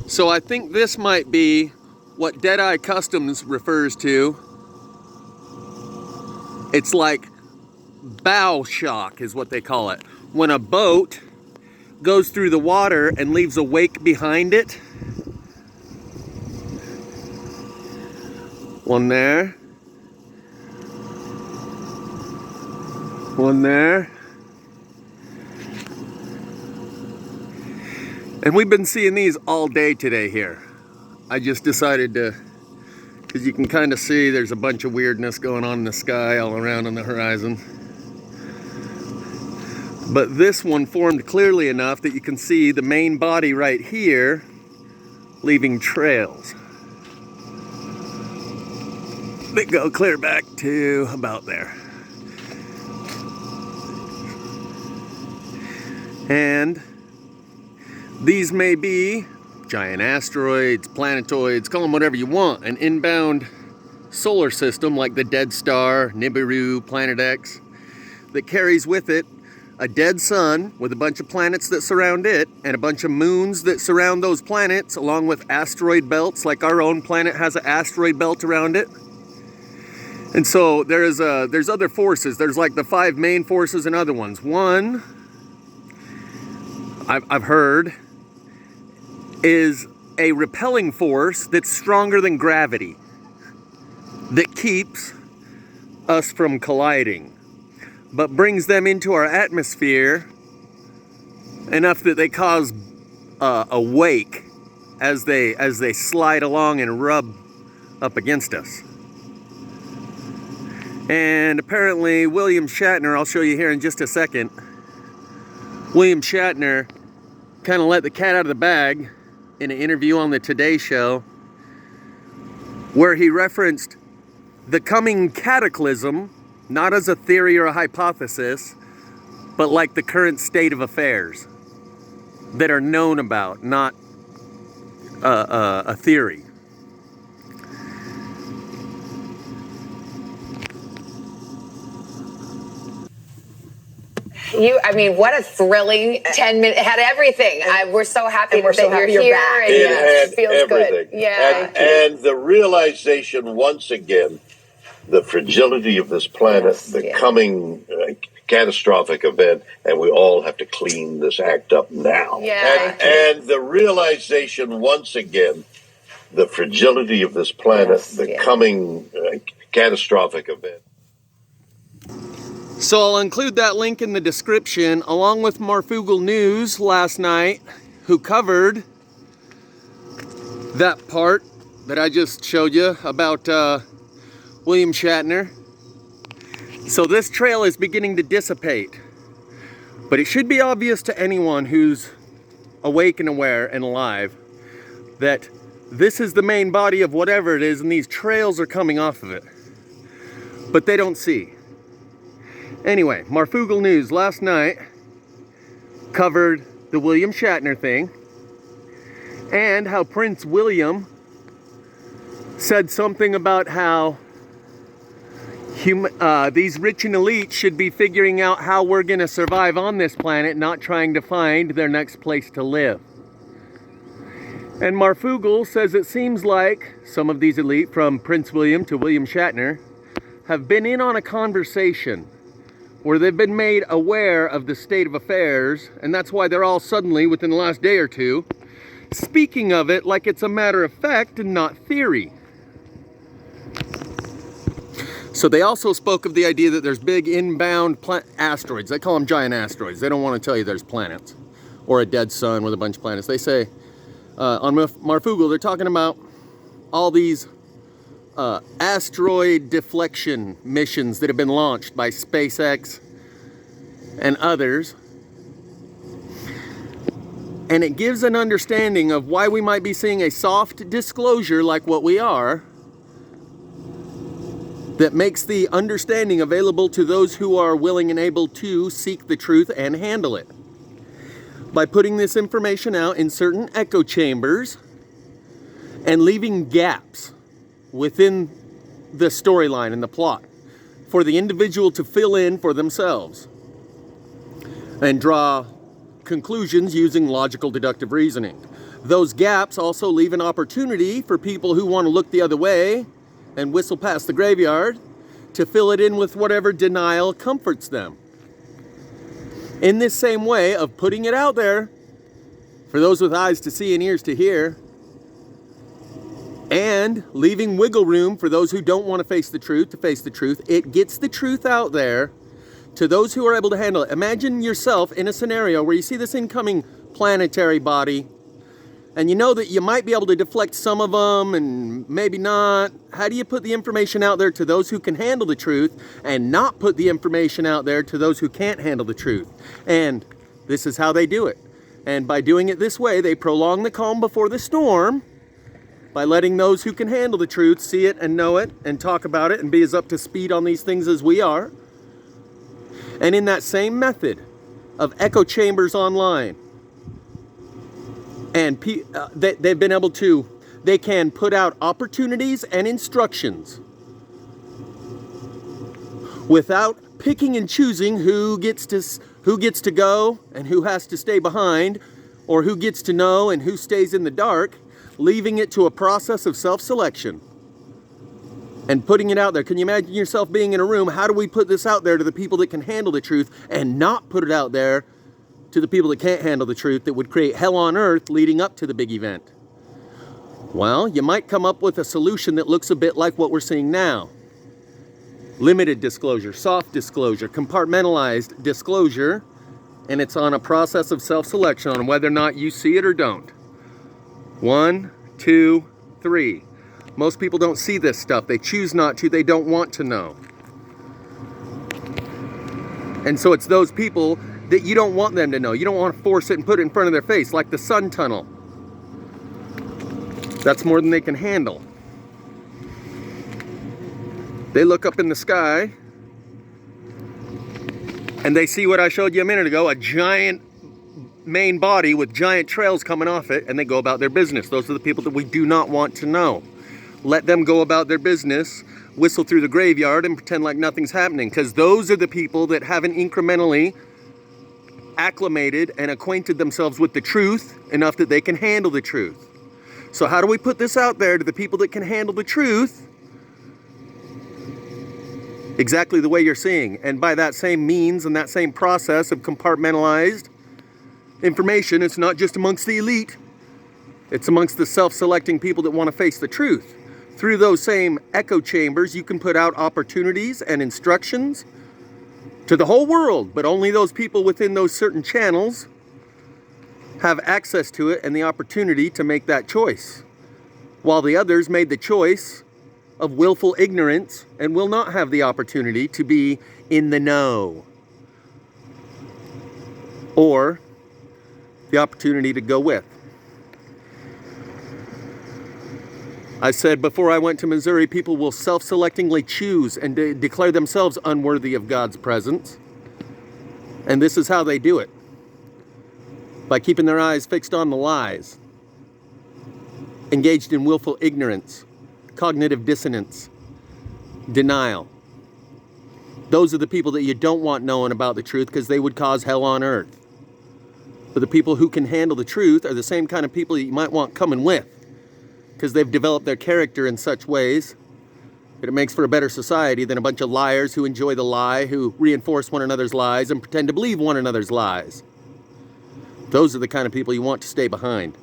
So I think this might be what Deadeye Customs refers to. It's like bow shock is what they call it. When a boat goes through the water and leaves a wake behind it. One there. One there. And we've been seeing these all day today here. I just decided to, because you can kind of see there's a bunch of weirdness going on in the sky all around on the horizon. But this one formed clearly enough that you can see the main body right here leaving trails that go clear back to about there. And these may be giant asteroids, planetoids, call them whatever you want. An inbound solar system like the Dead Star, Nibiru, Planet X, that carries with it a dead sun with a bunch of planets that surround it and a bunch of moons that surround those planets, along with asteroid belts, like our own planet has an asteroid belt around it. And so there's other forces. There's like the 5 main forces and other ones. One, I've heard, is a repelling force that's stronger than gravity that keeps us from colliding, but brings them into our atmosphere enough that they cause a wake as they slide along and rub up against us. And apparently William Shatner, I'll show you here in just a second, William Shatner kind of let the cat out of the bag in an interview on the Today Show, where he referenced the coming cataclysm, not as a theory or a hypothesis, but like the current state of affairs that are known about, not a theory. I mean, what a thrilling 10 minutes. It had everything. We're so happy that you're here. Back. And it had feels everything. Good. Yeah. And the realization, once again, the fragility of this planet, the coming catastrophic event, and we all have to clean this act up now. Yeah. And the realization, once again, the fragility of this planet, coming catastrophic event. So I'll include that link in the description, along with Marfugal News last night, who covered that part that I just showed you about William Shatner. So this trail is beginning to dissipate, but it should be obvious to anyone who's awake and aware and alive that this is the main body of whatever it is, and these trails are coming off of it, but they don't see. Anyway, Marfugal News last night covered the William Shatner thing and how Prince William said something about how these rich and elite should be figuring out how we're going to survive on this planet, not trying to find their next place to live. And Marfugal says it seems like some of these elite, from Prince William to William Shatner, have been in on a conversation where they've been made aware of the state of affairs, and that's why they're all suddenly, within the last day or two, speaking of it like it's a matter of fact and not theory. So they also spoke of the idea that there's big inbound asteroids. They call them giant asteroids. They don't want to tell you there's planets or a dead sun with a bunch of planets. They say, on Marfugal, they're talking about all these asteroid deflection missions that have been launched by SpaceX and others. And it gives an understanding of why we might be seeing a soft disclosure like what we are, that makes the understanding available to those who are willing and able to seek the truth and handle it. By putting this information out in certain echo chambers and leaving gaps within the storyline and the plot for the individual to fill in for themselves and draw conclusions using logical deductive reasoning. Those gaps also leave an opportunity for people who want to look the other way and whistle past the graveyard to fill it in with whatever denial comforts them. In this same way of putting it out there for those with eyes to see and ears to hear, and leaving wiggle room for those who don't want to face the truth, it gets the truth out there to those who are able to handle it. Imagine yourself in a scenario where you see this incoming planetary body, and you know that you might be able to deflect some of them and maybe not. How do you put the information out there to those who can handle the truth and not put the information out there to those who can't handle the truth? And this is how they do it. And by doing it this way, they prolong the calm before the storm by letting those who can handle the truth see it and know it and talk about it and be as up to speed on these things as we are. And in that same method of echo chambers online, and they've been able to, they can put out opportunities and instructions without picking and choosing who gets to go and who has to stay behind, or who gets to know and who stays in the dark, leaving it to a process of self-selection and putting it out there. Can you imagine yourself being in a room? How do we put this out there to the people that can handle the truth and not put it out there to the people that can't handle the truth, that would create hell on earth leading up to the big event? Well, you might come up with a solution that looks a bit like what we're seeing now. Limited disclosure, soft disclosure, compartmentalized disclosure, and it's on a process of self-selection on whether or not you see it or don't. 1, 2, 3. Most people don't see this stuff. They choose not to. They don't want to know. And so it's those people that you don't want them to know. You don't want to force it and put it in front of their face, like the sun tunnel. That's more than they can handle. They look up in the sky and they see what I showed you a minute ago, a giant main body with giant trails coming off it, and they go about their business. Those are the people that we do not want to know. Let them go about their business, whistle through the graveyard, and pretend like nothing's happening, because those are the people that haven't incrementally acclimated and acquainted themselves with the truth enough that they can handle the truth. So how do we put this out there to the people that can handle the truth exactly the way you're seeing? And by that same means and that same process of compartmentalized information, it's not just amongst the elite, it's amongst the self-selecting people that want to face the truth. Through those same echo chambers, you can put out opportunities and instructions to the whole world, but only those people within those certain channels have access to it and the opportunity to make that choice, while the others made the choice of willful ignorance and will not have the opportunity to be in the know, or the opportunity to go with. I said before I went to Missouri, people will self-selectingly choose and declare themselves unworthy of God's presence. And this is how they do it. By keeping their eyes fixed on the lies, engaged in willful ignorance, cognitive dissonance, denial. Those are the people that you don't want knowing about the truth, because they would cause hell on earth. But the people who can handle the truth are the same kind of people that you might want coming with, because they've developed their character in such ways that it makes for a better society than a bunch of liars who enjoy the lie, who reinforce one another's lies and pretend to believe one another's lies. Those are the kind of people you want to stay behind.